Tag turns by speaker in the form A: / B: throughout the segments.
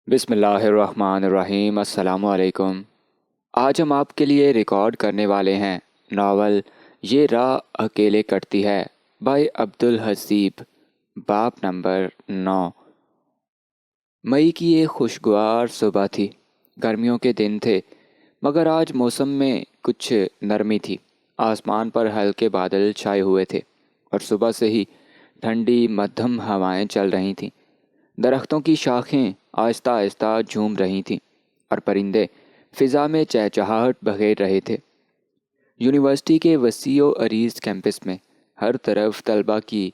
A: بسم اللہ الرحمن الرحیم۔ السلام علیکم۔ آج ہم آپ کے لیے ریکارڈ کرنے والے ہیں ناول یہ راہ اکیلے کٹتی ہے بائی عبدالحسیب، باب نمبر 9۔ مئی کی ایک خوشگوار صبح تھی۔ گرمیوں کے دن تھے مگر آج موسم میں کچھ نرمی تھی۔ آسمان پر ہلکے بادل چھائے ہوئے تھے اور صبح سے ہی ٹھنڈی مدھم ہوائیں چل رہی تھیں۔ درختوں کی شاخیں آہستہ آہستہ جھوم رہی تھیں اور پرندے فضا میں چہچہاہٹ بکھیر رہے تھے۔ یونیورسٹی کے وسیع و عریض کیمپس میں ہر طرف طلبہ کی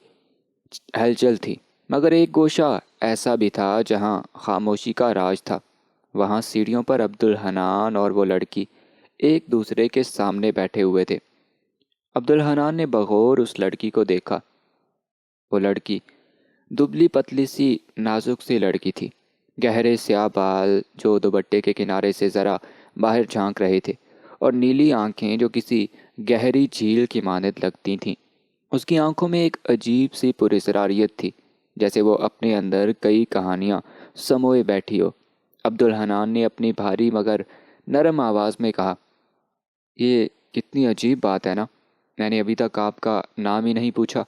A: ہلچل تھی، مگر ایک گوشہ ایسا بھی تھا جہاں خاموشی کا راج تھا۔ وہاں سیڑھیوں پر عبدالحنان اور وہ لڑکی ایک دوسرے کے سامنے بیٹھے ہوئے تھے۔ عبدالحنان نے بغور اس لڑکی کو دیکھا۔ وہ لڑکی دبلی پتلی سی نازک سی لڑکی تھی، گہرے سیاہ بال جو دوپٹے کے کنارے سے ذرا باہر جھانک رہے تھے، اور نیلی آنکھیں جو کسی گہری جھیل کی مانند لگتی تھیں۔ اس کی آنکھوں میں ایک عجیب سی پراسراریت تھی، جیسے وہ اپنے اندر کئی کہانیاں سموئے بیٹھی ہو۔ عبدالحنان نے اپنی بھاری مگر نرم آواز میں کہا، یہ کتنی عجیب بات ہے نا، میں نے ابھی تک آپ کا نام ہی نہیں پوچھا۔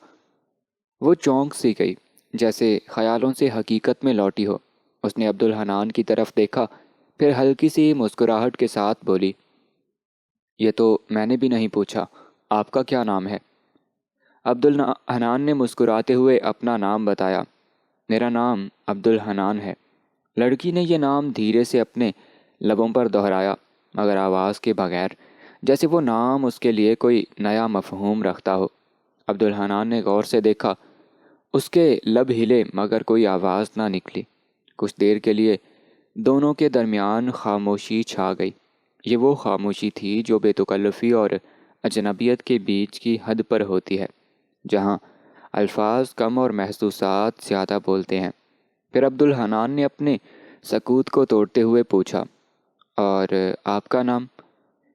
A: وہ چونک سی گئی، جیسے خیالوں سے حقیقت میں لوٹی ہو۔ اس نے عبدالحنان کی طرف دیکھا، پھر ہلکی سی مسکراہٹ کے ساتھ بولی، یہ تو میں نے بھی نہیں پوچھا، آپ کا کیا نام ہے؟ عبدالحنان نے مسکراتے ہوئے اپنا نام بتایا، میرا نام عبدالحنان ہے۔ لڑکی نے یہ نام دھیرے سے اپنے لبوں پر دہرایا، مگر آواز کے بغیر، جیسے وہ نام اس کے لیے کوئی نیا مفہوم رکھتا ہو۔ عبدالحنان نے غور سے دیکھا، اس کے لب ہلے مگر کوئی آواز نہ نکلی۔ کچھ دیر کے لیے دونوں کے درمیان خاموشی چھا گئی۔ یہ وہ خاموشی تھی جو بے تکلفی اور اجنبیت کے بیچ کی حد پر ہوتی ہے، جہاں الفاظ کم اور محسوسات زیادہ بولتے ہیں۔ پھر عبدالحنان نے اپنے سکوت کو توڑتے ہوئے پوچھا، اور آپ کا نام؟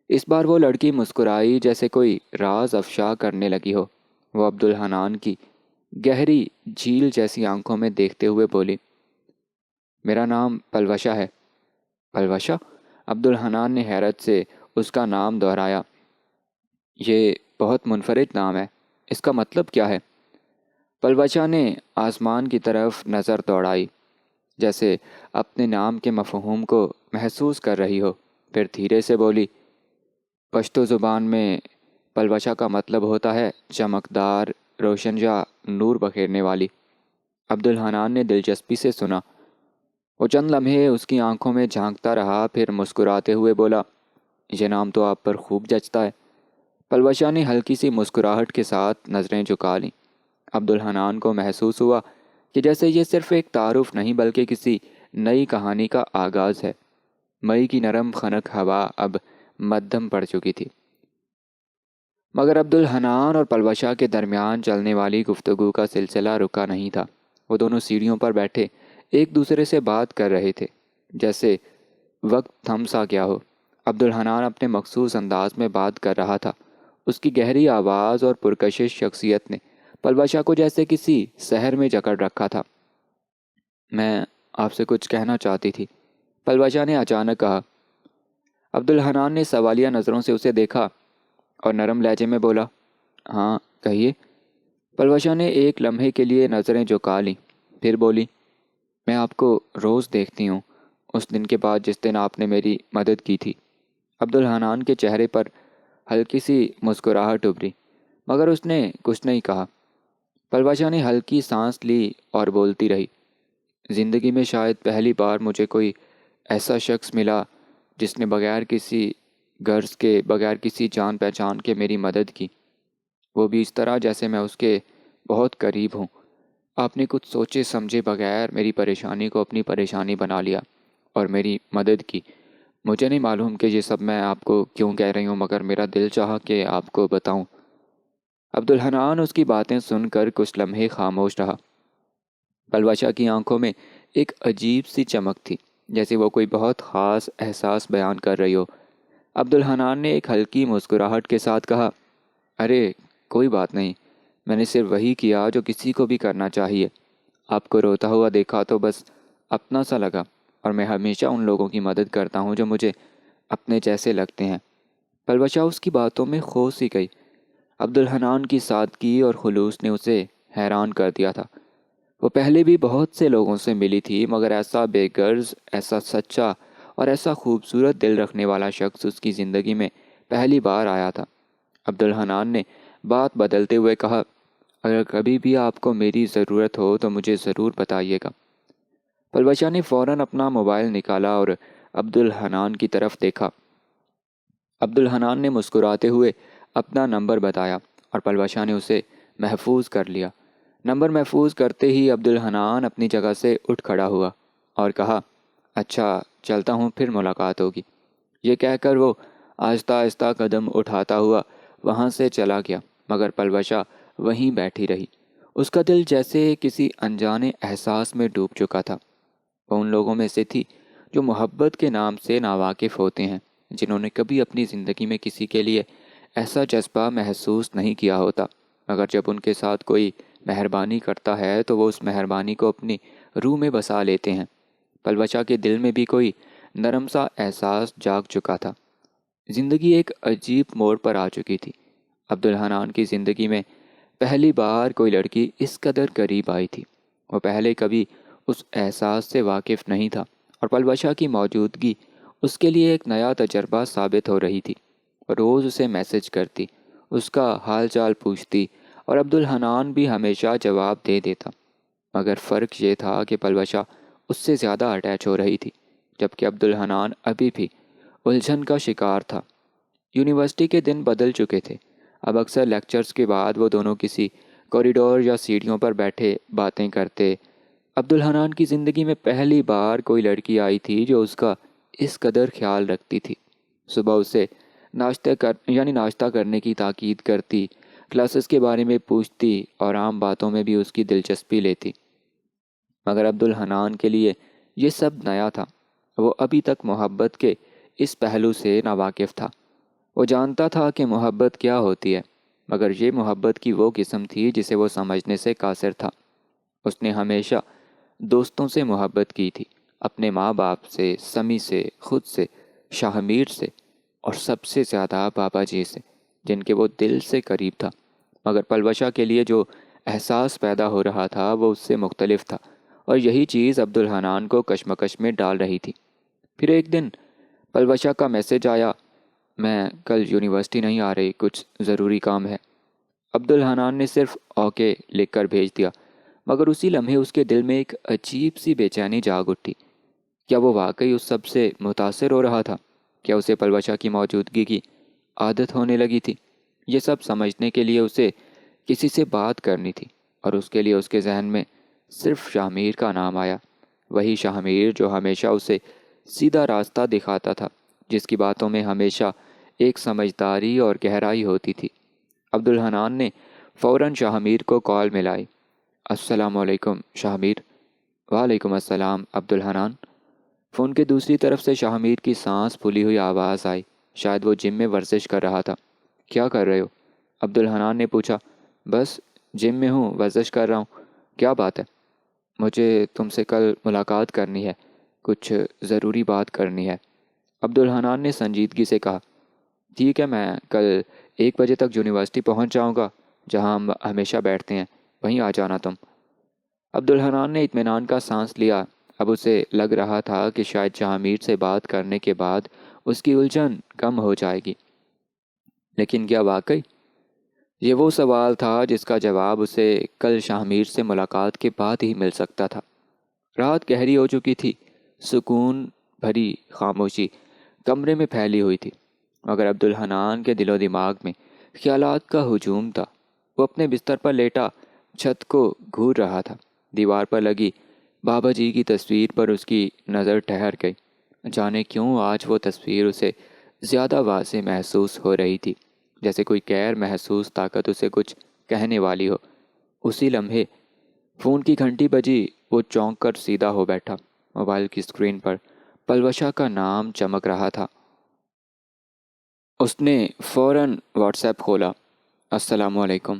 A: اس بار وہ لڑکی مسکرائی جیسے کوئی راز افشا کرنے لگی ہو۔ وہ عبدالحنان کی گہری جھیل جیسی آنکھوں میں دیکھتے ہوئے بولی، میرا نام پلوشہ ہے۔ پلوشہ؟ عبدالحنان نے حیرت سے اس کا نام دہرایا، یہ بہت منفرد نام ہے، اس کا مطلب کیا ہے؟ پلوشہ نے آسمان کی طرف نظر دوڑائی، جیسے اپنے نام کے مفہوم کو محسوس کر رہی ہو، پھر دھیرے سے بولی، پشتو زبان میں پلوشہ کا مطلب ہوتا ہے چمکدار، روشن یا نور بکھیرنے والی۔ عبدالحنان نے دلچسپی سے سنا۔ وہ چند لمحے اس کی آنکھوں میں جھانکتا رہا، پھر مسکراتے ہوئے بولا، یہ نام تو آپ پر خوب جچتا ہے۔ پلوشہ نے ہلکی سی مسکراہٹ کے ساتھ نظریں جھکا لیں۔ عبدالحنان کو محسوس ہوا کہ جیسے یہ صرف ایک تعارف نہیں بلکہ کسی نئی کہانی کا آغاز ہے۔ مئی کی نرم خنک ہوا اب مدھم پڑ چکی تھی، مگر عبدالحنان اور پلوشہ کے درمیان چلنے والی گفتگو کا سلسلہ رکا نہیں تھا۔ وہ دونوں سیڑھیوں پر بیٹھے ایک دوسرے سے بات کر رہے تھے، جیسے وقت تھم سا گیا ہو۔ عبدالحنان اپنے مخصوص انداز میں بات کر رہا تھا۔ اس کی گہری آواز اور پرکشش شخصیت نے پلوشہ کو جیسے کسی سحر میں جکڑ رکھا تھا۔ میں آپ سے کچھ کہنا چاہتی تھی، پلوشہ نے اچانک کہا۔ عبدالحنان نے سوالیہ نظروں سے اسے دیکھا اور نرم لہجے میں بولا، ہاں کہیے۔ پلوشہ نے ایک لمحے کے لیے نظریں جھکا لیں، پھر بولی، میں آپ کو روز دیکھتی ہوں، اس دن کے بعد جس دن آپ نے میری مدد کی تھی۔ عبدالحنان کے چہرے پر ہلکی سی مسکراہٹ ابھری، مگر اس نے کچھ نہیں کہا۔ پلوشہ نے ہلکی سانس لی اور بولتی رہی، زندگی میں شاید پہلی بار مجھے کوئی ایسا شخص ملا جس نے بغیر کسی غرض کے، بغیر کسی جان پہچان کے میری مدد کی، وہ بھی اس طرح جیسے میں اس کے بہت قریب ہوں۔ آپ نے کچھ سوچے سمجھے بغیر میری پریشانی کو اپنی پریشانی بنا لیا اور میری مدد کی۔ مجھے نہیں معلوم کہ یہ سب میں آپ کو کیوں کہہ رہی ہوں، مگر میرا دل چاہا کہ آپ کو بتاؤں۔ عبدالحنان اس کی باتیں سن کر کچھ لمحے خاموش رہا۔ پلوشہ کی آنکھوں میں ایک عجیب سی چمک تھی، جیسے وہ کوئی بہت خاص احساس بیان کر رہی ہو۔ عبدالحنان نے ایک ہلکی مسکراہٹ کے ساتھ کہا، ارے کوئی بات نہیں، میں نے صرف وہی کیا جو کسی کو بھی کرنا چاہیے۔ آپ کو روتا ہوا دیکھا تو بس اپنا سا لگا، اور میں ہمیشہ ان لوگوں کی مدد کرتا ہوں جو مجھے اپنے جیسے لگتے ہیں۔ پلوشا اس کی باتوں میں کھو سی گئی۔ عبدالحنان کی سادگی اور خلوص نے اسے حیران کر دیا تھا۔ وہ پہلے بھی بہت سے لوگوں سے ملی تھی، مگر ایسا بے غرض، ایسا سچا اور ایسا خوبصورت دل رکھنے والا شخص اس کی زندگی میں پہلی بار آیا تھا۔ عبدالحنان نے بات بدلتے ہوئے کہا، اگر کبھی بھی آپ کو میری ضرورت ہو تو مجھے ضرور بتائیے گا۔ پلوشا نے فوراً اپنا موبائل نکالا اور عبدالحنان کی طرف دیکھا۔ عبدالحنان نے مسکراتے ہوئے اپنا نمبر بتایا اور پلوشا نے اسے محفوظ کر لیا۔ نمبر محفوظ کرتے ہی عبدالحنان اپنی جگہ سے اٹھ کھڑا ہوا اور کہا، اچھا چلتا ہوں، پھر ملاقات ہوگی۔ یہ کہہ کر وہ آہستہ آہستہ قدم اٹھاتا ہوا وہاں سے چلا گیا، مگر پلوشا وہیں بیٹھی رہی۔ اس کا دل جیسے کسی انجانے احساس میں ڈوب چکا تھا۔ وہ ان لوگوں میں سے تھی جو محبت کے نام سے ناواقف ہوتے ہیں، جنہوں نے کبھی اپنی زندگی میں کسی کے لیے ایسا جذبہ محسوس نہیں کیا ہوتا، مگر جب ان کے ساتھ کوئی مہربانی کرتا ہے تو وہ اس مہربانی کو اپنی روح میں بسا لیتے ہیں۔ پلوشا کے دل میں بھی کوئی نرم سا احساس جاگ چکا تھا۔ زندگی ایک عجیب موڑ پر آ چکی تھی۔ عبدالحنان کی زندگی میں پہلی بار کوئی لڑکی اس قدر قریب آئی تھی۔ وہ پہلے کبھی اس احساس سے واقف نہیں تھا، اور پلوشا کی موجودگی اس کے لیے ایک نیا تجربہ ثابت ہو رہی تھی۔ وہ روز اسے میسج کرتی، اس کا حال چال پوچھتی، اور عبدالحنان بھی ہمیشہ جواب دے دیتا، مگر فرق یہ تھا کہ پلوشا اس سے زیادہ اٹیچ ہو رہی تھی، جبکہ عبدالحنان ابھی بھی الجھن کا شکار تھا۔ یونیورسٹی کے دن بدل چکے تھے۔ اب اکثر لیکچرز کے بعد وہ دونوں کسی کوریڈور یا سیڑھیوں پر بیٹھے باتیں کرتے۔ عبدالحنان کی زندگی میں پہلی بار کوئی لڑکی آئی تھی جو اس کا اس قدر خیال رکھتی تھی۔ صبح اسے ناشتہ کرنے کی تاکید کرتی، کلاسز کے بارے میں پوچھتی اور عام باتوں میں بھی اس کی دلچسپی لیتی۔ مگر عبدالحنان کے لیے یہ سب نیا تھا۔ وہ ابھی تک محبت کے اس پہلو سے ناواقف تھا۔ وہ جانتا تھا کہ محبت کیا ہوتی ہے، مگر یہ محبت کی وہ قسم تھی جسے وہ سمجھنے سے قاصر تھا۔ اس نے ہمیشہ دوستوں سے محبت کی تھی، اپنے ماں باپ سے، سمی سے، خود سے، شاہ میر سے، اور سب سے زیادہ بابا جی سے، جن کے وہ دل سے قریب تھا۔ مگر پلوشا کے لیے جو احساس پیدا ہو رہا تھا وہ اس سے مختلف تھا، اور یہی چیز عبدالحنان کو کشمکش میں ڈال رہی تھی۔ پھر ایک دن پلوشا کا میسج آیا، میں کل یونیورسٹی نہیں آ رہی، کچھ ضروری کام ہے۔ عبدالحنان نے صرف اوکے لکھ کر بھیج دیا، مگر اسی لمحے اس کے دل میں ایک عجیب سی بے چینی جاگ اٹھی۔ کیا وہ واقعی اس سب سے متاثر ہو رہا تھا؟ کیا اسے پلوشا کی موجودگی کی عادت ہونے لگی تھی؟ یہ سب سمجھنے کے لیے اسے کسی سے بات کرنی تھی، اور اس کے لیے اس کے ذہن میں صرف شاہ میر کا نام آیا۔ وہی شاہ میر جو ہمیشہ اسے سیدھا راستہ دکھاتا تھا، جس کی باتوں میں ہمیشہ ایک سمجھداری اور گہرائی ہوتی تھی۔ عبدالحنان نے فوراً شاہ میر کو کال ملائی۔ السلام علیکم شاہ میر۔ وعلیکم السلام عبدالحنان۔ فون کے دوسری طرف سے شاہ میر کی سانس پھولی ہوئی آواز آئی، شاید وہ جم میں ورزش کر رہا تھا۔ کیا کر رہے ہو؟ عبدالحنان نے پوچھا۔ بس جم میں ہوں، ورزش کر رہا ہوں۔ کیا بات ہے؟ مجھے تم سے کل ملاقات کرنی ہے، کچھ ضروری بات کرنی ہے۔ عبدالحنان نے سنجیدگی سے کہا، ٹھیک ہے، میں کل 1 بجے تک یونیورسٹی پہنچ جاؤں گا، جہاں ہم ہمیشہ بیٹھتے ہیں، وہیں آ جانا تم۔ عبدالحنان نے اطمینان کا سانس لیا۔ اب اسے لگ رہا تھا کہ شاید شاہ میر سے بات کرنے کے بعد اس کی الجھن کم ہو جائے گی۔ لیکن کیا واقعی؟ یہ وہ سوال تھا جس کا جواب اسے کل شاہ میر سے ملاقات کے بعد ہی مل سکتا تھا۔ رات گہری ہو چکی تھی، سکون بھری خاموشی کمرے میں پھیلی ہوئی تھی، مگر عبدالحنان کے دل و دماغ میں خیالات کا ہجوم تھا۔ وہ اپنے بستر پر لیٹا چھت کو گھور رہا تھا۔ دیوار پر لگی بابا جی کی تصویر پر اس کی نظر ٹھہر گئی۔ جانے کیوں آج وہ تصویر اسے زیادہ واضح محسوس ہو رہی تھی، جیسے کوئی غیر محسوس طاقت اسے کچھ کہنے والی ہو۔ اسی لمحے فون کی گھنٹی بجی۔ وہ چونک کر سیدھا ہو بیٹھا۔ موبائل کی اسکرین پر پلوشا کا نام چمک رہا تھا۔ اس نے فوراً واٹس ایپ کھولا۔ السلام علیکم،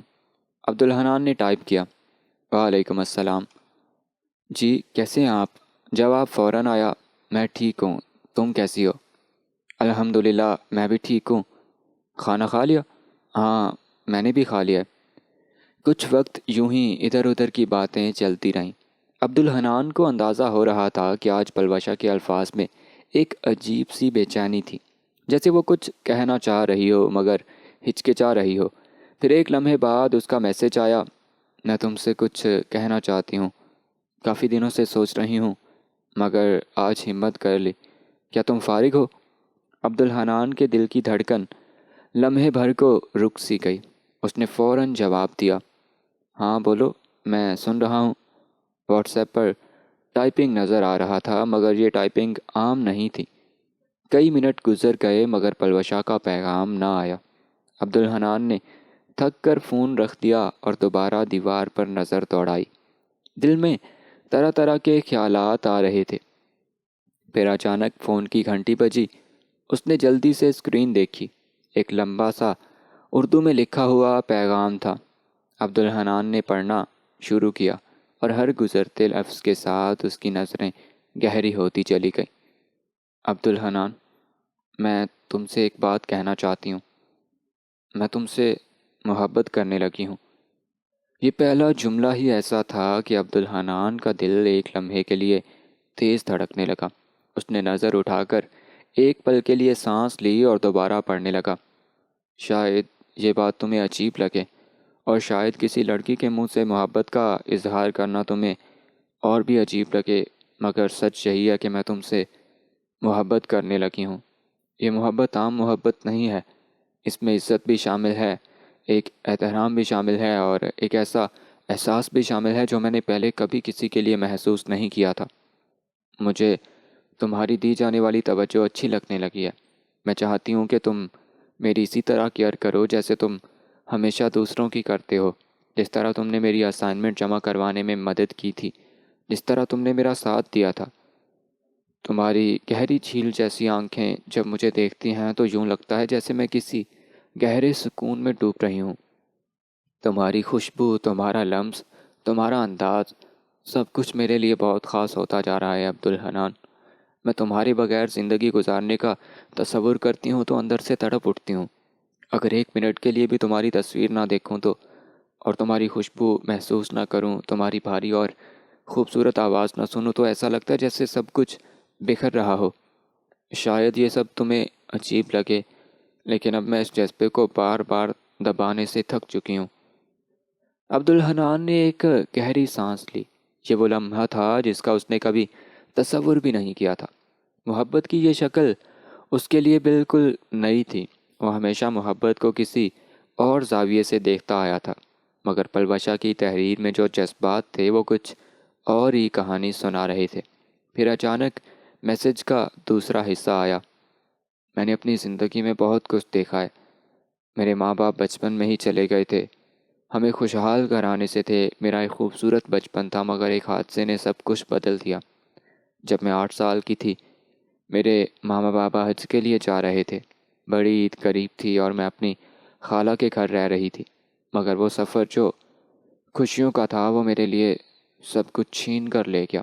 A: عبدالحنان نے ٹائپ کیا۔ وعلیکم السلام۔ جی کیسے ہیں آپ؟ جواب فوراً آیا، میں ٹھیک ہوں، تم کیسی ہو؟ الحمدللہ میں بھی ٹھیک ہوں۔ کھانا کھا لیا؟ ہاں، میں نے بھی کھا لیا۔ کچھ وقت یوں ہی ادھر ادھر کی باتیں چلتی رہیں۔ عبدالحنان کو اندازہ ہو رہا تھا کہ آج پلوشا کے الفاظ میں ایک عجیب سی بے چینی تھی، جیسے وہ کچھ کہنا چاہ رہی ہو مگر ہچکچا رہی ہو۔ پھر ایک لمحے بعد اس کا میسج آیا، میں تم سے کچھ کہنا چاہتی ہوں، کافی دنوں سے سوچ رہی ہوں مگر آج ہمت کر لی، کیا تم فارغ ہو؟ عبدالحنان کے دل کی دھڑکن لمحے بھر کو رک سی گئی۔ اس نے فوراً جواب دیا، ہاں بولو، میں سن رہا ہوں۔ واٹس ایپ پر ٹائپنگ نظر آ رہا تھا مگر یہ ٹائپنگ عام نہیں تھی۔ کئی منٹ گزر گئے مگر پلوشا کا پیغام نہ آیا۔ عبدالحنان نے تھک کر فون رکھ دیا اور دوبارہ دیوار پر نظر دوڑائی۔ دل میں طرح طرح کے خیالات آ رہے تھے۔ پھر اچانک فون کی گھنٹی بجی۔ اس نے جلدی سے اسکرین دیکھی۔ ایک لمبا سا اردو میں لکھا ہوا پیغام تھا۔ عبدالحنان نے پڑھنا شروع کیا اور ہر گزرتے لفظ کے ساتھ اس کی نظریں گہری ہوتی چلی گئیں۔ عبدالحنان، میں تم سے ایک بات کہنا چاہتی ہوں۔ میں تم سے محبت کرنے لگی ہوں۔ یہ پہلا جملہ ہی ایسا تھا کہ عبدالحنان کا دل ایک لمحے کے لیے تیز دھڑکنے لگا۔ اس نے نظر اٹھا کر ایک پل کے لیے سانس لی اور دوبارہ پڑھنے لگا۔ شاید یہ بات تمہیں عجیب لگے اور شاید کسی لڑکی کے منہ سے محبت کا اظہار کرنا تمہیں اور بھی عجیب لگے، مگر سچ یہی ہے کہ میں تم سے محبت کرنے لگی ہوں۔ یہ محبت عام محبت نہیں ہے، اس میں عزت بھی شامل ہے، ایک احترام بھی شامل ہے اور ایک ایسا احساس بھی شامل ہے جو میں نے پہلے کبھی کسی کے لیے محسوس نہیں کیا تھا۔ مجھے تمہاری دی جانے والی توجہ اچھی لگنے لگی ہے۔ میں چاہتی ہوں کہ تم میری اسی طرح کیئر کرو جیسے تم ہمیشہ دوسروں کی کرتے ہو، جس طرح تم نے میری اسائنمنٹ جمع کروانے میں مدد کی تھی، جس طرح تم نے میرا ساتھ دیا تھا۔ تمہاری گہری جھیل جیسی آنکھیں جب مجھے دیکھتی ہیں تو یوں لگتا ہے جیسے میں کسی گہرے سکون میں ڈوب رہی ہوں۔ تمہاری خوشبو، تمہارا لمس، تمہارا انداز، سب کچھ میرے لیے بہت خاص ہوتا جا رہا ہے عبدالحنان۔ میں تمہارے بغیر زندگی گزارنے کا تصور کرتی ہوں تو اندر سے تڑپ اٹھتی ہوں۔ اگر ایک منٹ کے لیے بھی تمہاری تصویر نہ دیکھوں تو، اور تمہاری خوشبو محسوس نہ کروں، تمہاری بھاری اور خوبصورت آواز نہ سنوں تو ایسا لگتا ہے جیسے سب کچھ بکھر رہا ہو۔ شاید یہ سب تمہیں عجیب لگے، لیکن اب میں اس جذبے کو بار بار دبانے سے تھک چکی ہوں۔ عبدالحنان نے ایک گہری سانس لی۔ یہ وہ لمحہ تھا جس کا اس نے کبھی تصور بھی نہیں کیا تھا۔ محبت کی یہ شکل اس کے لیے بالکل نئی تھی۔ وہ ہمیشہ محبت کو کسی اور زاویے سے دیکھتا آیا تھا، مگر پلوشا کی تحریر میں جو جذبات تھے وہ کچھ اور ہی کہانی سنا رہے تھے۔ پھر اچانک میسج کا دوسرا حصہ آیا، میں نے اپنی زندگی میں بہت کچھ دیکھا ہے۔ میرے ماں باپ بچپن میں ہی چلے گئے تھے، ہمیں خوشحال گھرانے سے تھے، میرا ایک خوبصورت بچپن تھا مگر ایک حادثے نے سب کچھ بدل دیا۔ جب میں 8 سال کی تھی، میرے ماما بابا حج کے لیے جا رہے تھے۔ بڑی عید قریب تھی اور میں اپنی خالہ کے گھر رہ رہی تھی، مگر وہ سفر جو خوشیوں کا تھا وہ میرے لیے سب کچھ چھین کر لے گیا۔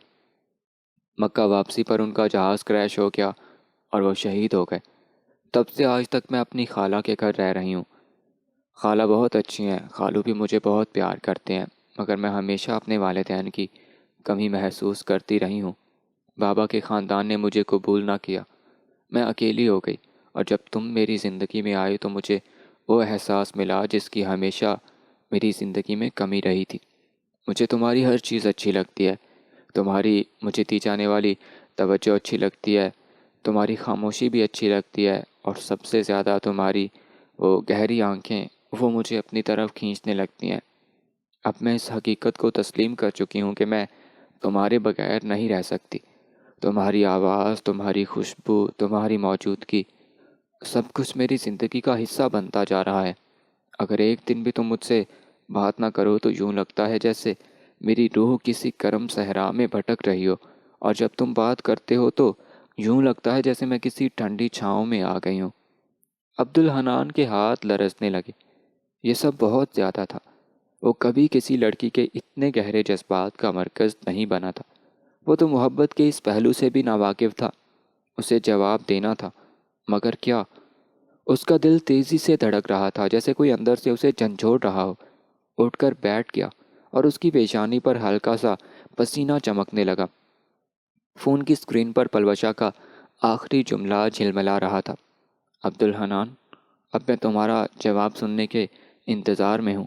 A: مکہ واپسی پر ان کا جہاز کریش ہو گیا اور وہ شہید ہو گئے۔ تب سے آج تک میں اپنی خالہ کے گھر رہ رہی ہوں۔ خالہ بہت اچھی ہیں، خالو بھی مجھے بہت پیار کرتے ہیں، مگر میں ہمیشہ اپنے والدین کی کمی محسوس کرتی رہی ہوں۔ بابا کے خاندان نے مجھے قبول نہ کیا، میں اکیلی ہو گئی، اور جب تم میری زندگی میں آئی تو مجھے وہ احساس ملا جس کی ہمیشہ میری زندگی میں کمی رہی تھی۔ مجھے تمہاری ہر چیز اچھی لگتی ہے، تمہاری مجھے دی جانے والی توجہ اچھی لگتی ہے، تمہاری خاموشی بھی اچھی لگتی ہے، اور سب سے زیادہ تمہاری وہ گہری آنکھیں، وہ مجھے اپنی طرف کھینچنے لگتی ہیں۔ اب میں اس حقیقت کو تسلیم کر چکی ہوں کہ میں تمہارے بغیر نہیں رہ سکتی۔ تمہاری آواز، تمہاری خوشبو، تمہاری موجودگی، سب کچھ میری زندگی کا حصہ بنتا جا رہا ہے۔ اگر ایک دن بھی تم مجھ سے بات نہ کرو تو یوں لگتا ہے جیسے میری روح کسی گرم صحرا میں بھٹک رہی ہو، اور جب تم بات کرتے ہو تو یوں لگتا ہے جیسے میں کسی ٹھنڈی چھاؤں میں آ گئی ہوں۔ عبدالحنان کے ہاتھ لرزنے لگے۔ یہ سب بہت زیادہ تھا۔ وہ کبھی کسی لڑکی کے اتنے گہرے جذبات کا مرکز نہیں بنا تھا۔ وہ تو محبت کے اس پہلو سے بھی ناواقف تھا۔ اسے جواب دینا تھا، مگر کیا؟ اس کا دل تیزی سے دھڑک رہا تھا، جیسے کوئی اندر سے اسے جھنجھوڑ رہا ہو۔ اٹھ کر بیٹھ گیا اور اس کی پیشانی پر ہلکا سا پسینہ چمکنے لگا۔ فون کی اسکرین پر پلوشا کا آخری جملہ جھلملا رہا تھا، عبدالحنان، اب میں تمہارا جواب سننے کے انتظار میں ہوں۔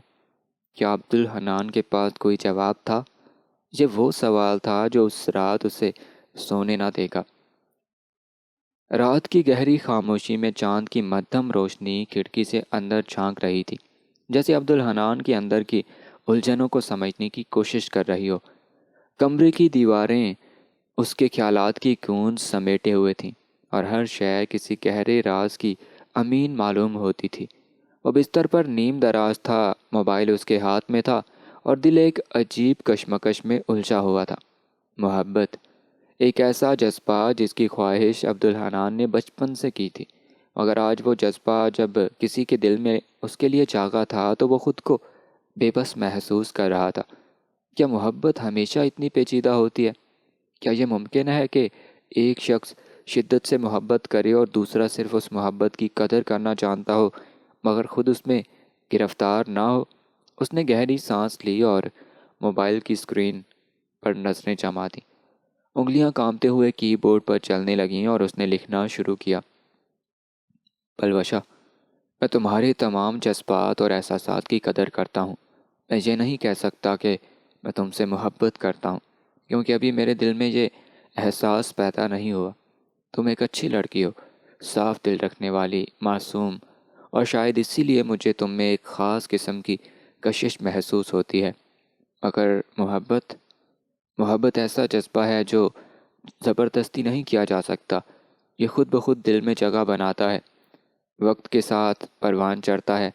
A: کیا عبدالحنان کے پاس کوئی جواب تھا؟ یہ وہ سوال تھا جو اس رات اسے سونے نہ دے گا۔ رات کی گہری خاموشی میں چاند کی مدھم روشنی کھڑکی سے اندر جھانک رہی تھی، جیسے عبدالحنان کے اندر کی الجھنوں کو سمجھنے کی کوشش کر رہی ہو۔ کمرے کی دیواریں اس کے خیالات کی گونج سمیٹے ہوئے تھیں، اور ہر شے کسی گہرے راز کی امین معلوم ہوتی تھی۔ وہ بستر پر نیم دراز تھا، موبائل اس کے ہاتھ میں تھا، اور دل ایک عجیب کشمکش میں الجھا ہوا تھا۔ محبت، ایک ایسا جذبہ جس کی خواہش عبدالحنان نے بچپن سے کی تھی، مگر آج وہ جذبہ جب کسی کے دل میں اس کے لیے جاگا تھا تو وہ خود کو بے بس محسوس کر رہا تھا۔ کیا محبت ہمیشہ اتنی پیچیدہ ہوتی ہے؟ کیا یہ ممکن ہے کہ ایک شخص شدت سے محبت کرے اور دوسرا صرف اس محبت کی قدر کرنا جانتا ہو مگر خود اس میں گرفتار نہ ہو؟ اس نے گہری سانس لی اور موبائل کی اسکرین پر نظریں جما دیں۔ انگلیاں کانپتے ہوئے کی بورڈ پر چلنے لگیں اور اس نے لکھنا شروع کیا، پلوشا، میں تمہارے تمام جذبات اور احساسات کی قدر کرتا ہوں۔ میں یہ نہیں کہہ سکتا کہ میں تم سے محبت کرتا ہوں، کیونکہ ابھی میرے دل میں یہ احساس پیدا نہیں ہوا۔ تم ایک اچھی لڑکی ہو، صاف دل رکھنے والی، معصوم، اور شاید اسی لیے مجھے تم میں ایک خاص قسم کی کشش محسوس ہوتی ہے۔ مگر محبت ایسا جذبہ ہے جو زبردستی نہیں کیا جا سکتا، یہ خود بخود دل میں جگہ بناتا ہے، وقت کے ساتھ پروان چڑھتا ہے۔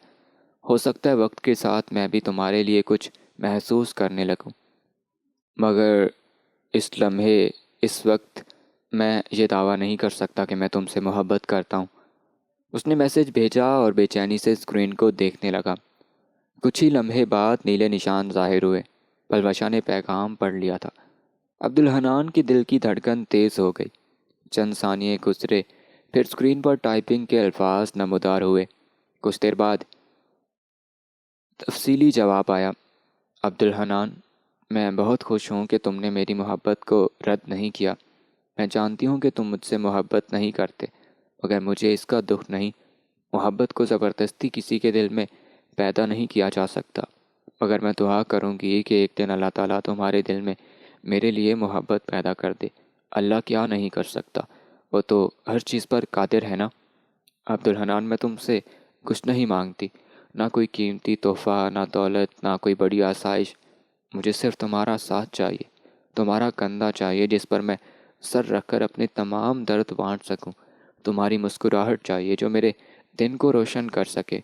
A: ہو سکتا ہے وقت کے ساتھ میں بھی تمہارے لیے کچھ محسوس کرنے لگوں، مگر اس لمحے، اس وقت میں یہ دعویٰ نہیں کر سکتا کہ میں تم سے محبت کرتا ہوں۔ اس نے میسج بھیجا اور بے چینی سے اسکرین کو دیکھنے لگا۔ کچھ ہی لمحے بعد نیلے نشان ظاہر ہوئے۔ پلوشا نے پیغام پڑھ لیا تھا۔ عبدالحنان کی دل کی دھڑکن تیز ہو گئی۔ چند ثانیے گزرے، پھر اسکرین پر ٹائپنگ کے الفاظ نمودار ہوئے۔ کچھ دیر بعد تفصیلی جواب آیا، عبدالحنان، میں بہت خوش ہوں کہ تم نے میری محبت کو رد نہیں کیا۔ میں جانتی ہوں کہ تم مجھ سے محبت نہیں کرتے، مگر مجھے اس کا دکھ نہیں۔ محبت کو زبردستی کسی کے دل میں پیدا نہیں کیا جا سکتا، مگر میں دعا کروں گی کہ ایک دن اللہ تعالیٰ تمہارے دل میں میرے لیے محبت پیدا کر دے۔ اللہ کیا نہیں کر سکتا، وہ تو ہر چیز پر قادر ہے نا۔ عبدالحنان، میں تم سے کچھ نہیں مانگتی، نہ کوئی قیمتی تحفہ، نہ دولت، نہ کوئی بڑی آسائش۔ مجھے صرف تمہارا ساتھ چاہیے، تمہارا کندھا چاہیے جس پر میں سر رکھ کر اپنے تمام درد بانٹ سکوں۔ تمہاری مسکراہٹ چاہیے جو میرے دن کو روشن کر سکے۔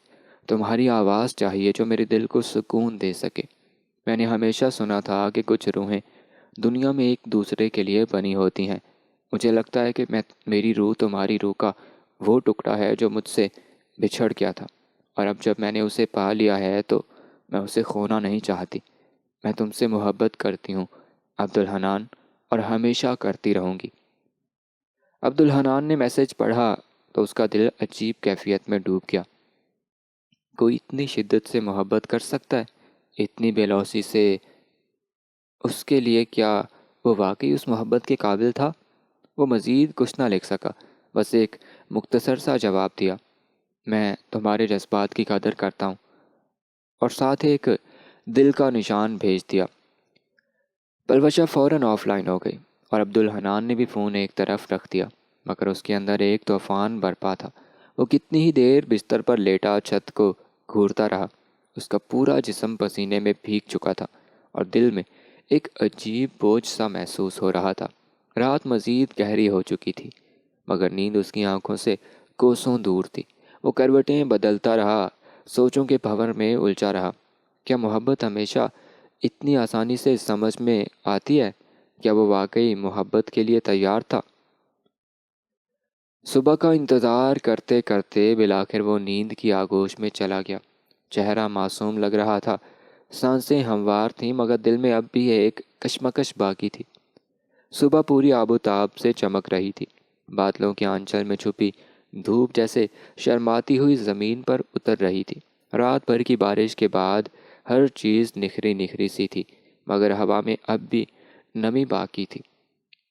A: تمہاری آواز چاہیے جو میرے دل کو سکون دے سکے۔ میں نے ہمیشہ سنا تھا کہ کچھ روحیں دنیا میں ایک دوسرے کے لیے بنی ہوتی ہیں۔ مجھے لگتا ہے کہ میری روح تمہاری روح کا وہ ٹکڑا ہے جو مجھ سے بچھڑ گیا تھا، اور اب جب میں نے اسے پا لیا ہے تو میں اسے کھونا نہیں چاہتی۔ میں تم سے محبت کرتی ہوں عبدالحنان، اور ہمیشہ کرتی رہوں گی۔ عبدالحنان نے میسج پڑھا تو اس کا دل عجیب کیفیت میں ڈوب گیا۔ کوئی اتنی شدت سے محبت کر سکتا ہے، اتنی بے لوثی سے؟ اس کے لیے کیا وہ واقعی اس محبت کے قابل تھا؟ وہ مزید کچھ نہ لکھ سکا، بس ایک مختصر سا جواب دیا، میں تمہارے جذبات کی قدر کرتا ہوں، اور ساتھ ایک دل کا نشان بھیج دیا۔ پلوشا فوراً آف لائن ہو گئی، اور عبدالحنان نے بھی فون ایک طرف رکھ دیا، مگر اس کے اندر ایک طوفان برپا تھا۔ وہ کتنی ہی دیر بستر پر لیٹا چھت کو گھورتا رہا۔ اس کا پورا جسم پسینے میں بھیگ چکا تھا، اور دل میں ایک عجیب بوجھ سا محسوس ہو رہا تھا۔ رات مزید گہری ہو چکی تھی، مگر نیند اس کی آنکھوں سے کوسوں دور تھی۔ وہ کروٹیں بدلتا رہا، سوچوں کے بھنور میں الجھا رہا۔ کیا محبت ہمیشہ اتنی آسانی سے سمجھ میں آتی ہے؟ کیا وہ واقعی محبت کے لیے تیار تھا؟ صبح کا انتظار کرتے کرتے بالآخر وہ نیند کی آغوش میں چلا گیا۔ چہرہ معصوم لگ رہا تھا، سانسیں ہموار تھیں، مگر دل میں اب بھی ایک کشمکش باقی تھی۔ صبح پوری آب و تاب سے چمک رہی تھی۔ بادلوں کے آنچل میں چھپی دھوپ جیسے شرماتی ہوئی زمین پر اتر رہی تھی۔ رات بھر کی بارش کے بعد ہر چیز نکھری نکھری سی تھی، مگر ہوا میں اب بھی نمی باقی تھی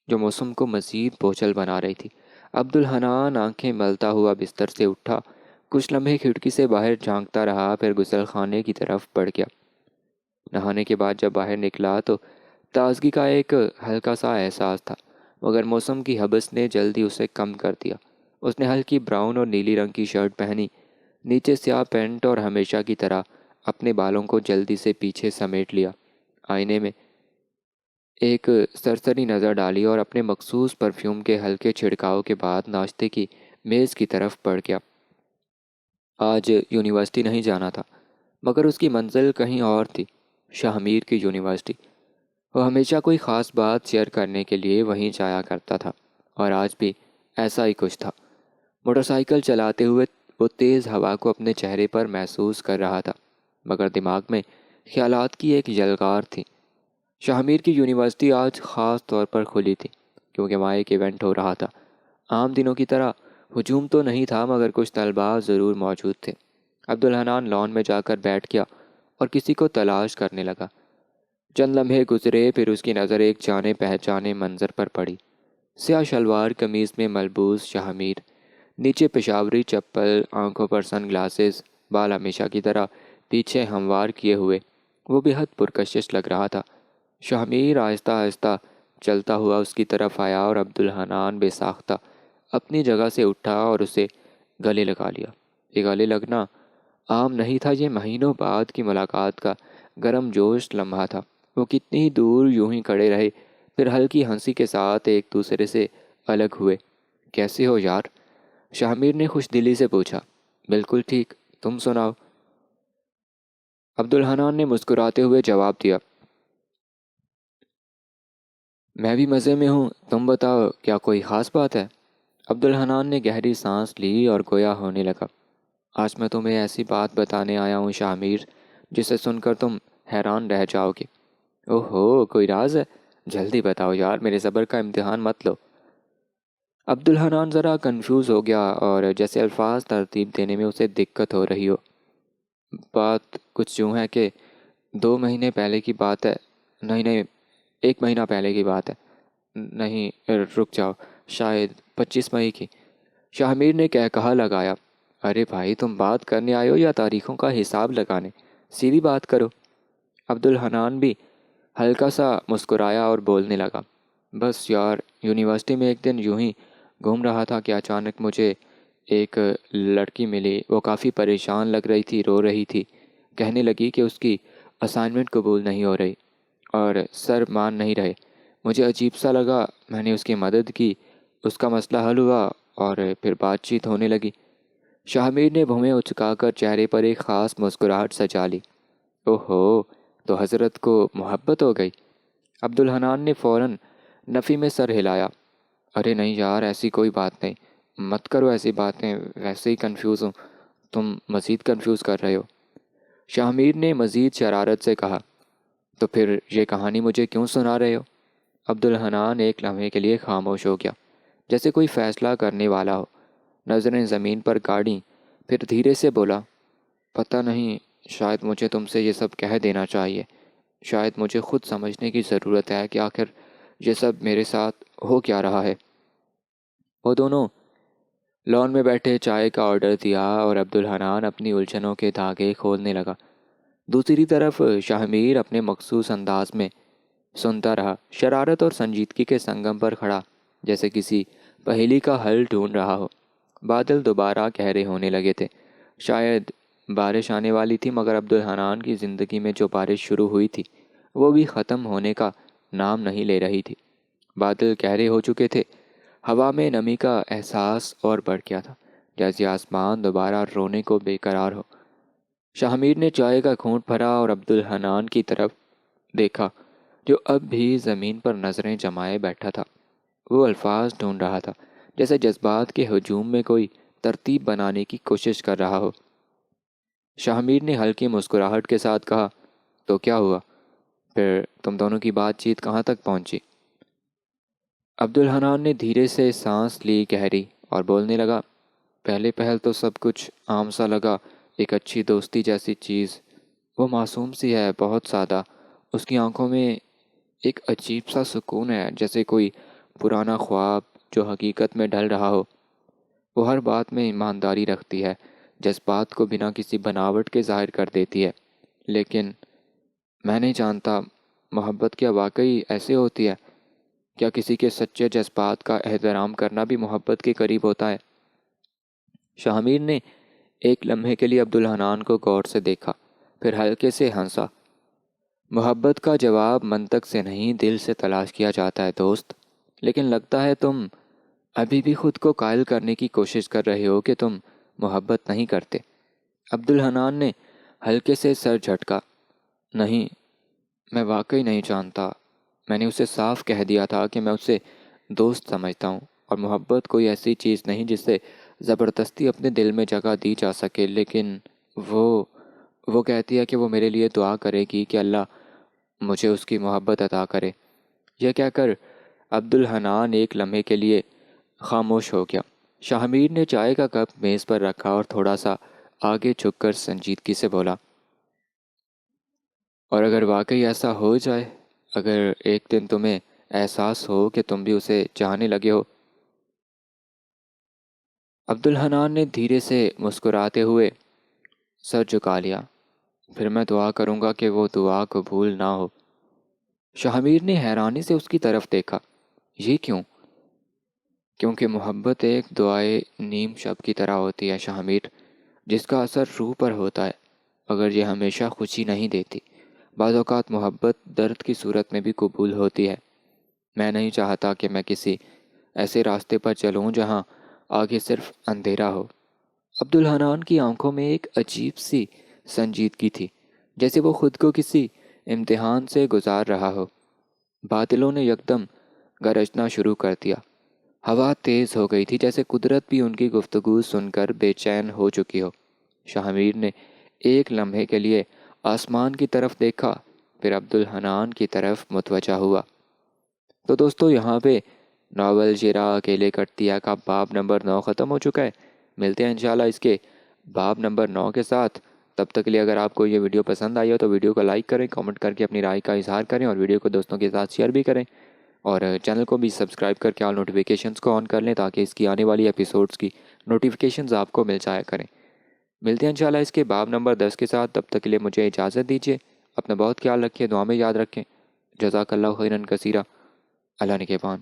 A: جو موسم کو مزید بوجھل بنا رہی تھی۔ عبدالحنان آنکھیں ملتا ہوا بستر سے اٹھا، کچھ لمحے کھڑکی سے باہر جھانکتا رہا، پھر غسل خانے کی طرف بڑھ گیا۔ نہانے کے بعد جب باہر نکلا تو تازگی کا ایک ہلکا سا احساس تھا، مگر موسم کی حبس نے جلدی اسے کم کر دیا۔ اس نے ہلکی براؤن اور نیلی رنگ کی شرٹ پہنی، نیچے سیاہ پینٹ اور ہمیشہ کی طرح اپنے بالوں کو جلدی سے پیچھے سمیٹ لیا۔ آئینے میں ایک سرسری نظر ڈالی اور اپنے مخصوص پرفیوم کے ہلکے چھڑکاؤ کے بعد ناشتے کی میز کی طرف بڑھ گیا۔ آج یونیورسٹی نہیں جانا تھا، مگر اس کی منزل کہیں اور تھی، شاہ میر کی یونیورسٹی۔ وہ ہمیشہ کوئی خاص بات شیئر کرنے کے لیے وہیں جایا کرتا تھا، اور آج بھی ایسا ہی کچھ تھا۔ موٹر سائیکل چلاتے ہوئے وہ تیز ہوا کو اپنے چہرے پر محسوس کر رہا تھا، مگر دماغ میں خیالات کی ایک یلغار تھی۔ شاہ میر کی یونیورسٹی آج خاص طور پر کھلی تھی، کیونکہ وہاں ایک ایونٹ ہو رہا تھا۔ عام دنوں کی طرح ہجوم تو نہیں تھا، مگر کچھ طلباء ضرور موجود تھے۔ عبدالحنان لان میں جا کر بیٹھ گیا اور کسی کو تلاش کرنے لگا۔ چند لمحے گزرے، پھر اس کی نظر ایک جانے پہچانے منظر پر پڑی۔ سیاہ شلوار قمیض میں ملبوس شاہ میر، نیچے پشاوری چپل، آنکھوں پر سن گلاسز، بال ہمیشہ کی طرح پیچھے ہموار کیے ہوئے، وہ بے حد پرکشش لگ رہا تھا۔ شاہ میر آہستہ آہستہ چلتا ہوا اس کی طرف آیا اور عبدالحنان بے ساختہ اپنی جگہ سے اٹھا اور اسے گلے لگا لیا۔ یہ گلے لگنا عام نہیں تھا، یہ مہینوں بعد کی ملاقات کا گرم جوش لمحہ تھا۔ وہ کتنی ہی دور یوں ہی کھڑے رہے، پھر ہلکی ہنسی کے ساتھ ایک دوسرے سے الگ ہوئے۔ کیسے ہو یار؟ شاہ میر نے خوش دلی سے پوچھا۔ بالکل ٹھیک، تم سناؤ؟ عبدالحنان نے مسکراتے ہوئے جواب دیا۔ میں بھی مزے میں ہوں، تم بتاؤ، کیا کوئی خاص بات ہے؟ عبدالحنان نے گہری سانس لی اور گویا ہونے لگا۔ آج میں تمہیں ایسی بات بتانے آیا ہوں شاہ میر، جسے سن کر تم حیران رہ جاؤ گے۔ اوہو، کوئی راز ہے؟ جلدی بتاؤ یار، میرے صبر کا امتحان مت لو۔ عبدالحنان ذرا کنفیوز ہو گیا، اور جیسے الفاظ ترتیب دینے میں اسے دقت ہو رہی ہو۔ بات کچھ یوں ہے کہ 2 مہینے پہلے کی بات ہے۔ نہیں، 1 مہینہ پہلے کی بات ہے۔ نہیں، رک جاؤ، شاید 25 مئی کی۔ شاہ میر نے کہا لگایا۔ ارے بھائی، تم بات کرنے آئے ہو یا تاریخوں کا حساب لگانے؟ سیدھی بات کرو۔ عبدالحنان بھی ہلکا سا مسکرایا اور بولنے لگا۔ بس یار، یونیورسٹی میں ایک دن یوں ہی گھوم رہا تھا کہ اچانک مجھے ایک لڑکی ملی۔ وہ کافی پریشان لگ رہی تھی، رو رہی تھی، کہنے لگی کہ اس کی اسائنمنٹ قبول نہیں ہو رہی اور سر مان نہیں رہے۔ مجھے عجیب سا لگا، میں نے اس کی مدد کی، اس کا مسئلہ حل ہوا اور پھر بات چیت ہونے لگی۔ شاہ میر نے بھویں اچکا کر چہرے پر ایک خاص مسکراہٹ سجا لی۔ اوہو، تو حضرت کو محبت ہو گئی؟ عبدالحنان نے فوراً نفی میں سر ہلایا۔ ارے نہیں یار، ایسی کوئی بات نہیں، مت کرو ایسی باتیں، ویسے ہی کنفیوز ہوں، تم مزید کنفیوز کر رہے ہو۔ شاہ میر نے مزید شرارت سے کہا۔ تو پھر یہ کہانی مجھے کیوں سنا رہے ہو؟ عبدالحنان ایک لمحے کے لیے خاموش ہو گیا، جیسے کوئی فیصلہ کرنے والا ہو۔ نظریں زمین پر گاڑیں، پھر دھیرے سے بولا۔ پتہ نہیں، شاید مجھے تم سے یہ سب کہہ دینا چاہیے۔ شاید مجھے خود سمجھنے کی ضرورت ہے کہ آخر یہ سب میرے ساتھ ہو کیا رہا ہے۔ وہ دونوں لان میں بیٹھے چائے کا آرڈر دیا اور عبدالحنان اپنی الجھنوں کے دھاگے کھولنے لگا۔ دوسری طرف شاہ میر اپنے مخصوص انداز میں سنتا رہا، شرارت اور سنجیدگی کے سنگم پر کھڑا، جیسے کسی پہیلی کا حل ڈھونڈ رہا ہو۔ بادل دوبارہ گہرے ہونے لگے تھے، شاید بارش آنے والی تھی، مگر عبدالحنان کی زندگی میں جو بارش شروع ہوئی تھی وہ بھی ختم ہونے کا نام نہیں لے رہی تھی۔ بادل گہرے ہو چکے تھے، ہوا میں نمی کا احساس اور بڑھ گیا تھا، جیسے آسمان دوبارہ رونے کو بے قرار ہو۔ شاہ میر نے چائے کا گھونٹ بھرا اور عبدالحنان کی طرف دیکھا، جو اب بھی زمین پر نظریں جمائے بیٹھا تھا۔ وہ الفاظ ڈھونڈ رہا تھا، جیسے جذبات کے ہجوم میں کوئی ترتیب بنانے کی کوشش کر رہا ہو۔ شاہ میر نے ہلکی مسکراہٹ کے ساتھ کہا۔ تو کیا ہوا؟ پھر تم دونوں کی بات چیت کہاں تک پہنچی؟ عبدالحنان نے دھیرے سے سانس لی گہری اور بولنے لگا، پہلے پہل تو سب کچھ عام سا لگا، ایک اچھی دوستی جیسی چیز۔ وہ معصوم سی ہے، بہت سادہ، اس کی آنکھوں میں ایک عجیب سا سکون ہے، جیسے کوئی پرانا خواب جو حقیقت میں ڈھل رہا ہو۔ وہ ہر بات میں ایمانداری رکھتی ہے، جذبات کو بنا کسی بناوٹ کے ظاہر کر دیتی ہے۔ لیکن میں نہیں جانتا، محبت کیا واقعی ایسے ہوتی ہے؟ کیا کسی کے سچے جذبات کا احترام کرنا بھی محبت کے قریب ہوتا ہے؟ شاہ نے ایک لمحے کے لیے عبدالحنان کو غور سے دیکھا، پھر ہلکے سے ہنسا۔ محبت کا جواب منطق سے نہیں، دل سے تلاش کیا جاتا ہے دوست، لیکن لگتا ہے تم ابھی بھی خود کو قائل کرنے کی کوشش کر رہے ہو کہ تم محبت نہیں کرتے۔ عبدالحنان نے ہلکے سے سر جھٹکا، نہیں، میں واقعی نہیں جانتا۔ میں نے اسے صاف کہہ دیا تھا کہ میں اسے دوست سمجھتا ہوں، اور محبت کوئی ایسی چیز نہیں جسے زبردستی اپنے دل میں جگہ دی جا سکے، لیکن وہ کہتی ہے کہ وہ میرے لیے دعا کرے گی کہ اللہ مجھے اس کی محبت عطا کرے۔ یہ کہہ کر عبدالحنان ایک لمحے کے لیے خاموش ہو گیا۔ شاہ نے چائے کا کپ میز پر رکھا اور تھوڑا سا آگے جھک کر سنجیدگی سے بولا، اور اگر واقعی ایسا ہو جائے، اگر ایک دن تمہیں احساس ہو کہ تم بھی اسے چاہنے لگے ہو؟ عبدالحنان نے دھیرے سے مسکراتے ہوئے سر جھکا لیا، پھر میں دعا کروں گا کہ وہ دعا قبول نہ ہو۔ شاہ نے حیرانی سے اس کی طرف دیکھا، یہ کیوں؟ کیونکہ محبت ایک دعائے نیم شب کی طرح ہوتی ہے شاہ، جس کا اثر روح پر ہوتا ہے، مگر یہ ہمیشہ خوشی نہیں دیتی۔ بعض اوقات محبت درد کی صورت میں بھی قبول ہوتی ہے۔ میں نہیں چاہتا کہ میں کسی ایسے راستے پر چلوں جہاں آگے صرف اندھیرا ہو۔ عبدالحنان کی آنکھوں میں ایک عجیب سی سنجیدگی تھی، جیسے وہ خود کو کسی امتحان سے گزار رہا ہو۔ بادلوں نے یکدم گرجنا شروع کر دیا، ہوا تیز ہو گئی تھی، جیسے قدرت بھی ان کی گفتگو سن کر بے چین ہو چکی ہو۔ شاہ نے ایک لمحے کے لیے آسمان کی طرف دیکھا، پھر عبدالحنان کی طرف متوجہ ہوا۔ تو دوستو، یہاں پہ ناول جیرا اکیلے کٹتیا کا باب نمبر 9 ختم ہو چکا ہے۔ ملتے ہیں انشاءاللہ اس کے باب نمبر 9 کے ساتھ۔ تب تک کے لیے اگر آپ کو یہ ویڈیو پسند آئی ہو تو ویڈیو کو لائک کریں، کامنٹ کر کے اپنی رائے کا اظہار کریں، اور ویڈیو کو دوستوں کے ساتھ شیئر بھی کریں، اور چینل کو بھی سبسکرائب کر کے آل نوٹیفیکیشنز کو آن کر لیں تاکہ اس کی آنے والی ایپیسوڈز کی نوٹیفیکیشنز آپ کو مل جایا کریں۔ ملتے ہیں انشاءاللہ اس کے باب نمبر 10 کے ساتھ۔ تب تک کے لیے مجھے اجازت دیجیے، اپنا بہت خیال رکھیں، دعا میں یاد رکھیں۔ جزاک اللہ خیرن کثیرہ۔ اللہ نگہبان۔